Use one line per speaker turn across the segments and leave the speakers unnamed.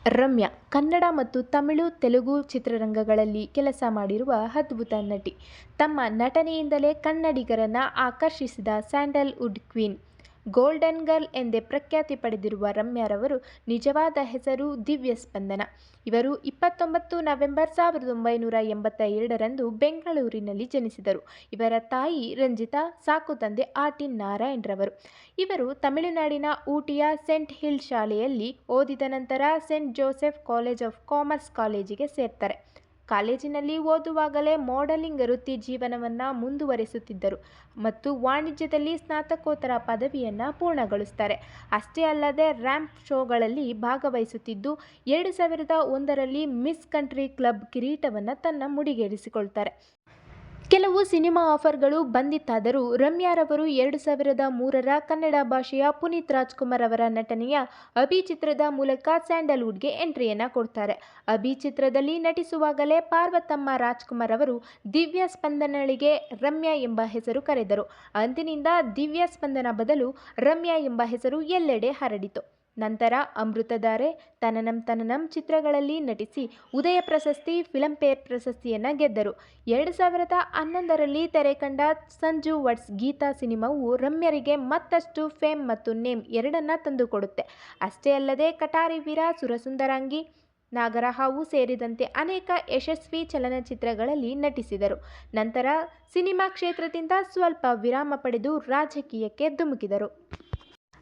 ರಮ್ಯಾ ಕನ್ನಡ ಮತ್ತು ತಮಿಳು, ತೆಲುಗು ಚಿತ್ರರಂಗಗಳಲ್ಲಿ ಕೆಲಸ ಮಾಡಿರುವ ಅದ್ಭುತ ನಟಿ. ತಮ್ಮ ನಟನೆಯಿಂದಲೇ ಕನ್ನಡಿಗರನ್ನ ಆಕರ್ಷಿಸಿದ ಸ್ಯಾಂಡಲ್ವುಡ್ ಕ್ವೀನ್, ಗೋಲ್ಡನ್ ಗರ್ಲ್ ಎಂದೇ ಪ್ರಖ್ಯಾತಿ ಪಡೆದಿರುವ ರಮ್ಯಾರವರ ನಿಜವಾದ ಹೆಸರು ದಿವ್ಯ ಸ್ಪಂದನ. ಇವರು 29 ನವೆಂಬರ್ 1982ರಂದು ಬೆಂಗಳೂರಿನಲ್ಲಿ ಜನಿಸಿದರು. ಇವರ ತಾಯಿ ರಂಜಿತಾ, ಸಾಕು ತಂದೆ ಆರ್.ಟಿ. ನಾರಾಯಣರವರು. ಇವರು ತಮಿಳುನಾಡಿನ ಊಟಿಯ ಸೇಂಟ್ ಹಿಲ್ ಶಾಲೆಯಲ್ಲಿ ಓದಿದ ನಂತರ Saint Joseph college of commerce ಕಾಲೇಜಿಗೆ ಸೇರ್ತಾರೆ. ಕಾಲೇಜಿನಲ್ಲಿ ಓದುವಾಗಲೇ ಮಾಡೆಲಿಂಗ್ ವೃತ್ತಿ ಜೀವನವನ್ನು ಮುಂದುವರೆಸುತ್ತಿದ್ದರು ಮತ್ತು ವಾಣಿಜ್ಯದಲ್ಲಿ ಸ್ನಾತಕೋತ್ತರ ಪದವಿಯನ್ನು ಪೂರ್ಣಗೊಳಿಸುತ್ತಾರೆ. ಅಷ್ಟೇ ಅಲ್ಲದೆ ರ್ಯಾಂಪ್ ಶೋಗಳಲ್ಲಿ ಭಾಗವಹಿಸುತ್ತಿದ್ದು 2001ರಲ್ಲಿ ಮಿಸ್ ಕಂಟ್ರಿ ಕ್ಲಬ್ ಕಿರೀಟವನ್ನು ತನ್ನ ಮುಡಿಗೇರಿಸಿಕೊಳ್ತಾರೆ. ಕೆಲವು ಸಿನಿಮಾ ಆಫರ್ಗಳು ಬಂದಿತ್ತಾದರೂ ರಮ್ಯಾರವರು 2003ರ ಕನ್ನಡ ಭಾಷೆಯ ಪುನೀತ್ ರಾಜ್ಕುಮಾರ್ ಅವರ ನಟನೆಯ ಅಭಿ ಚಿತ್ರದ ಮೂಲಕ ಸ್ಯಾಂಡಲ್ವುಡ್ಗೆ ಎಂಟ್ರಿಯನ್ನು ಕೊಡ್ತಾರೆ. ಅಭಿ ಚಿತ್ರದಲ್ಲಿ ನಟಿಸುವಾಗಲೇ ಪಾರ್ವತಮ್ಮ ರಾಜ್ಕುಮಾರ್ ಅವರು ದಿವ್ಯ ಸ್ಪಂದನಳಿಗೆ ರಮ್ಯಾ ಎಂಬ ಹೆಸರು ಕರೆದರು. ಅಂದಿನಿಂದ ದಿವ್ಯ ಸ್ಪಂದನ ಬದಲು ರಮ್ಯಾ ಎಂಬ ಹೆಸರು ಎಲ್ಲೆಡೆ ಹರಡಿತು. ನಂತರ ಅಮೃತಧಾರೆ, ತನನಂ ತನನಂ ಚಿತ್ರಗಳಲ್ಲಿ ನಟಿಸಿ ಉದಯ ಪ್ರಶಸ್ತಿ, ಫಿಲ್ಮ್ಫೇರ್ ಪ್ರಶಸ್ತಿಯನ್ನು ಗೆದ್ದರು. 2011ರಲ್ಲಿ ತೆರೆಕಂಡ ಸಂಜು ವಟ್ಸ್ ಗೀತಾ ಸಿನಿಮಾವು ರಮ್ಯರಿಗೆ ಮತ್ತಷ್ಟು ಫೇಮ್ ಮತ್ತು ನೇಮ್ ಎರಡನ್ನ ತಂದುಕೊಡುತ್ತೆ. ಅಷ್ಟೇ ಅಲ್ಲದೆ ಕಟಾರಿ ವೀರ, ಸುರಸುಂದರಾಂಗಿ, ನಾಗರಹಾವು ಸೇರಿದಂತೆ ಅನೇಕ ಯಶಸ್ವಿ ಚಲನಚಿತ್ರಗಳಲ್ಲಿ ನಟಿಸಿದರು. ನಂತರ ಸಿನಿಮಾ ಕ್ಷೇತ್ರದಿಂದ ಸ್ವಲ್ಪ ವಿರಾಮ ಪಡೆದು ರಾಜಕೀಯಕ್ಕೆ ಧುಮುಕಿದರು.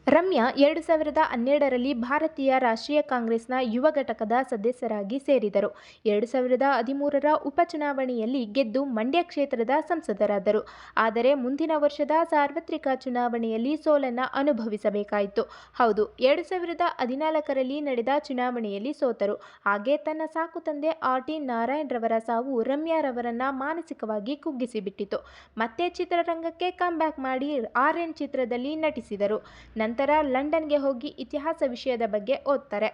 ರಮ್ಯಾ 2012ರಲ್ಲಿ ಭಾರತೀಯ ರಾಷ್ಟ್ರೀಯ ಕಾಂಗ್ರೆಸ್ನ ಯುವ ಘಟಕದ ಸದಸ್ಯರಾಗಿ ಸೇರಿದರು. 2013ರ ಉಪಚುನಾವಣೆಯಲ್ಲಿ ಗೆದ್ದು ಮಂಡ್ಯ ಕ್ಷೇತ್ರದ ಸಂಸದರಾದರು. ಆದರೆ ಮುಂದಿನ ವರ್ಷದ ಸಾರ್ವತ್ರಿಕ ಚುನಾವಣೆಯಲ್ಲಿ ಸೋಲನ್ನು ಅನುಭವಿಸಬೇಕಾಯಿತು. ಹೌದು, 2014ರಲ್ಲಿ ನಡೆದ ಚುನಾವಣೆಯಲ್ಲಿ ಸೋತರು. ಹಾಗೆ ತನ್ನ ಸಾಕು ತಂದೆ ಆರ್.ಟಿ. ನಾರಾಯಣರವರ ಸಾವು ರಮ್ಯಾರವರನ್ನ ಮಾನಸಿಕವಾಗಿ ಕುಗ್ಗಿಸಿಬಿಟ್ಟಿತು. ಮತ್ತೆ ಚಿತ್ರರಂಗಕ್ಕೆ ಕಮ್ಬ್ಯಾಕ್ ಮಾಡಿ ಆರ್ಯನ್ ಚಿತ್ರದಲ್ಲಿ ನಟಿಸಿದರು. ನಂತರ ಲಂಡನ್ಗೆ ಹೋಗಿ ಇತಿಹಾಸ ವಿಷಯದ ಬಗ್ಗೆ ಓದ್ತಾರೆ.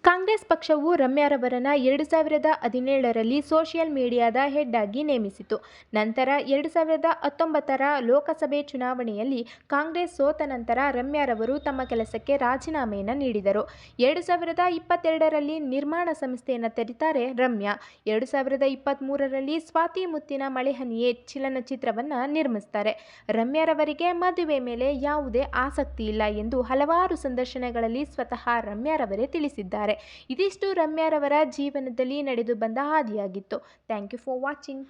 ಕಾಂಗ್ರೆಸ್ ಪಕ್ಷವು ರಮ್ಯಾರವರನ್ನ 2017ರಲ್ಲಿ ಸೋಷಿಯಲ್ ಮೀಡಿಯಾದ ಹೆಡ್ ಆಗಿ ನೇಮಿಸಿತು. ನಂತರ 2019ರ ಲೋಕಸಭೆ ಚುನಾವಣೆಯಲ್ಲಿ ಕಾಂಗ್ರೆಸ್ ಸೋತ ನಂತರ ರಮ್ಯಾರವರು ತಮ್ಮ ಕೆಲಸಕ್ಕೆ ರಾಜೀನಾಮೆಯನ್ನು ನೀಡಿದರು. 2022ರಲ್ಲಿ ನಿರ್ಮಾಣ ಸಂಸ್ಥೆಯನ್ನು ತೆರೀತಾರೆ ರಮ್ಯಾ. 2023ರಲ್ಲಿ ಸ್ವಾತಿ ಮುತ್ತಿನ ಮಳೆಹನಿಯೇ ಚಲನಚಿತ್ರವನ್ನು ನಿರ್ಮಿಸುತ್ತಾರೆ. ರಮ್ಯಾರವರಿಗೆ ಮದುವೆ ಮೇಲೆ ಯಾವುದೇ ಆಸಕ್ತಿ ಇಲ್ಲ ಎಂದು ಹಲವಾರು ಸಂದರ್ಶನಗಳಲ್ಲಿ ಸ್ವತಃ ರಮ್ಯಾರವರೇ ತಿಳಿಸಿದ್ದಾರೆ. ಇದಿಷ್ಟು ರಮ್ಯಾರವರ ಜೀವನದಲ್ಲಿ ನಡೆದು ಬಂದ ಹಾದಿಯಾಗಿತ್ತು. Thank you for watching.